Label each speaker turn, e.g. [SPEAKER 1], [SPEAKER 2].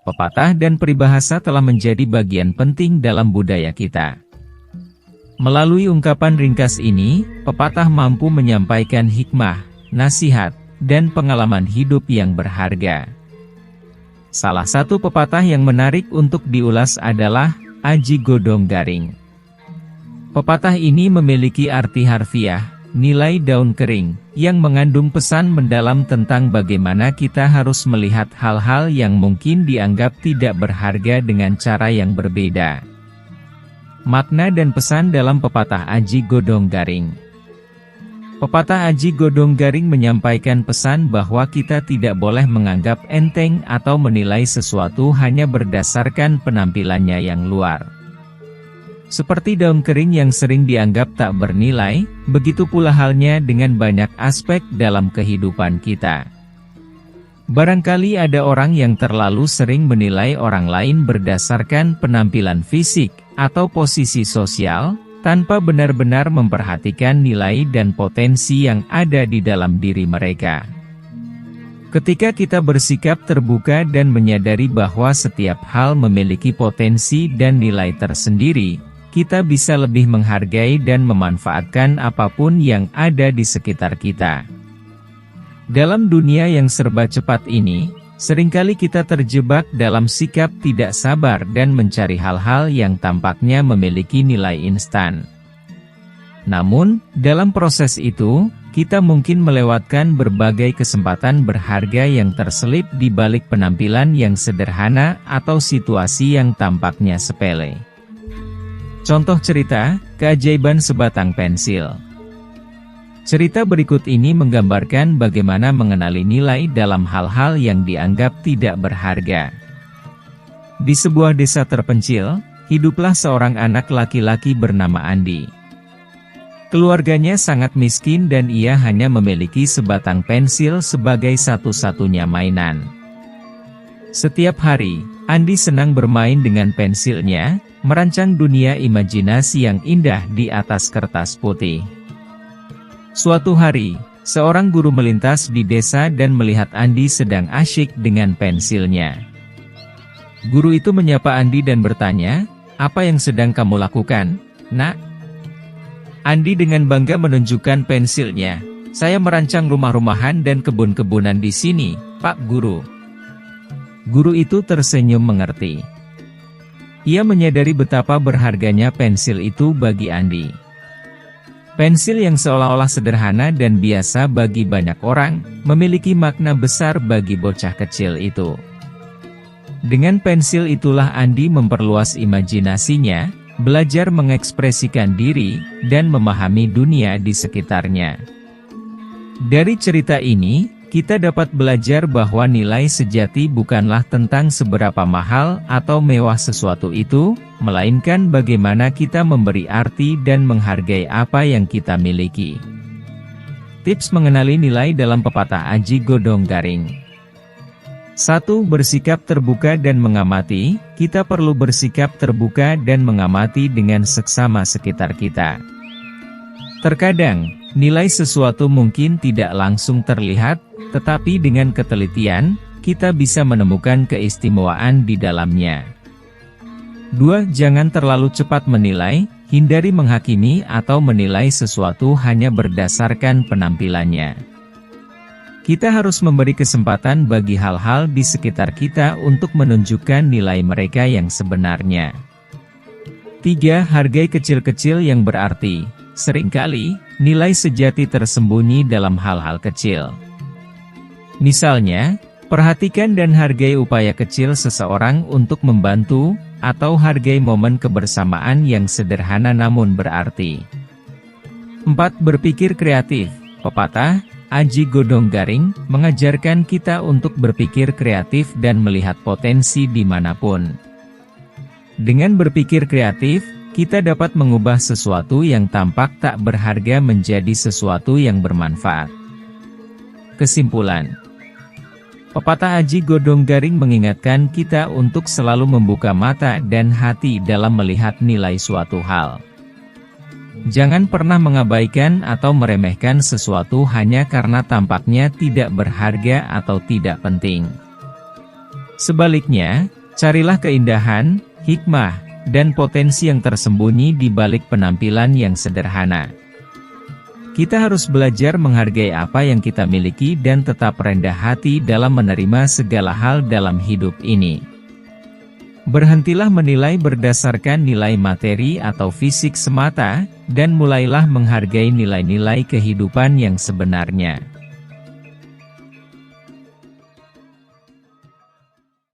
[SPEAKER 1] Pepatah dan peribahasa telah menjadi bagian penting dalam budaya kita. Melalui ungkapan ringkas ini, pepatah mampu menyampaikan hikmah, nasihat, dan pengalaman hidup yang berharga. Salah satu pepatah yang menarik untuk diulas adalah Aji Godong Garing. Pepatah ini memiliki arti harfiah, nilai daun kering, yang mengandung pesan mendalam tentang bagaimana kita harus melihat hal-hal yang mungkin dianggap tidak berharga dengan cara yang berbeda. Makna dan pesan dalam pepatah Aji Godong Garing. Pepatah Aji Godong Garing menyampaikan pesan bahwa kita tidak boleh menganggap enteng atau menilai sesuatu hanya berdasarkan penampilannya yang luar. Seperti daun kering yang sering dianggap tak bernilai, begitu pula halnya dengan banyak aspek dalam kehidupan kita. Barangkali ada orang yang terlalu sering menilai orang lain berdasarkan penampilan fisik atau posisi sosial, tanpa benar-benar memperhatikan nilai dan potensi yang ada di dalam diri mereka. Ketika kita bersikap terbuka dan menyadari bahwa setiap hal memiliki potensi dan nilai tersendiri, kita bisa lebih menghargai dan memanfaatkan apapun yang ada di sekitar kita. Dalam dunia yang serba cepat ini, seringkali kita terjebak dalam sikap tidak sabar dan mencari hal-hal yang tampaknya memiliki nilai instan. Namun, dalam proses itu, kita mungkin melewatkan berbagai kesempatan berharga yang terselip di balik penampilan yang sederhana atau situasi yang tampaknya sepele. Contoh cerita, keajaiban sebatang pensil. Cerita berikut ini menggambarkan bagaimana mengenali nilai dalam hal-hal yang dianggap tidak berharga. Di sebuah desa terpencil, hiduplah seorang anak laki-laki bernama Andi. Keluarganya sangat miskin dan ia hanya memiliki sebatang pensil sebagai satu-satunya mainan. Setiap hari, Andi senang bermain dengan pensilnya, merancang dunia imajinasi yang indah di atas kertas putih. Suatu hari, seorang guru melintas di desa dan melihat Andi sedang asyik dengan pensilnya. Guru itu menyapa Andi dan bertanya, "Apa yang sedang kamu lakukan, Nak?" Andi dengan bangga menunjukkan pensilnya. "Saya merancang rumah-rumahan dan kebun-kebunan di sini, Pak Guru." Guru itu tersenyum mengerti. Ia menyadari betapa berharganya pensil itu bagi Andi. Pensil yang seolah-olah sederhana dan biasa bagi banyak orang, memiliki makna besar bagi bocah kecil itu. Dengan pensil itulah Andi memperluas imajinasinya, belajar mengekspresikan diri, dan memahami dunia di sekitarnya. Dari cerita ini, kita dapat belajar bahwa nilai sejati bukanlah tentang seberapa mahal atau mewah sesuatu itu, melainkan bagaimana kita memberi arti dan menghargai apa yang kita miliki. Tips mengenali nilai dalam pepatah Aji Godong Garing. 1. Bersikap terbuka dan mengamati. Kita perlu bersikap terbuka dan mengamati dengan seksama sekitar kita. Terkadang, nilai sesuatu mungkin tidak langsung terlihat, tetapi dengan ketelitian, kita bisa menemukan keistimewaan di dalamnya. 2. Jangan terlalu cepat menilai, hindari menghakimi atau menilai sesuatu hanya berdasarkan penampilannya. Kita harus memberi kesempatan bagi hal-hal di sekitar kita untuk menunjukkan nilai mereka yang sebenarnya. 3. Hargai kecil-kecil yang berarti. Seringkali, nilai sejati tersembunyi dalam hal-hal kecil. Misalnya, perhatikan dan hargai upaya kecil seseorang untuk membantu, atau hargai momen kebersamaan yang sederhana namun berarti. 4. Berpikir kreatif. Pepatah Aji Godong Garing mengajarkan kita untuk berpikir kreatif dan melihat potensi dimanapun. Dengan berpikir kreatif, kita dapat mengubah sesuatu yang tampak tak berharga menjadi sesuatu yang bermanfaat. Kesimpulan. Pepatah Aji Godong Garing mengingatkan kita untuk selalu membuka mata dan hati dalam melihat nilai suatu hal. Jangan pernah mengabaikan atau meremehkan sesuatu hanya karena tampaknya tidak berharga atau tidak penting. Sebaliknya, carilah keindahan, hikmah, dan potensi yang tersembunyi di balik penampilan yang sederhana. Kita harus belajar menghargai apa yang kita miliki dan tetap rendah hati dalam menerima segala hal dalam hidup ini. Berhentilah menilai berdasarkan nilai materi atau fisik semata, dan mulailah menghargai nilai-nilai kehidupan yang sebenarnya.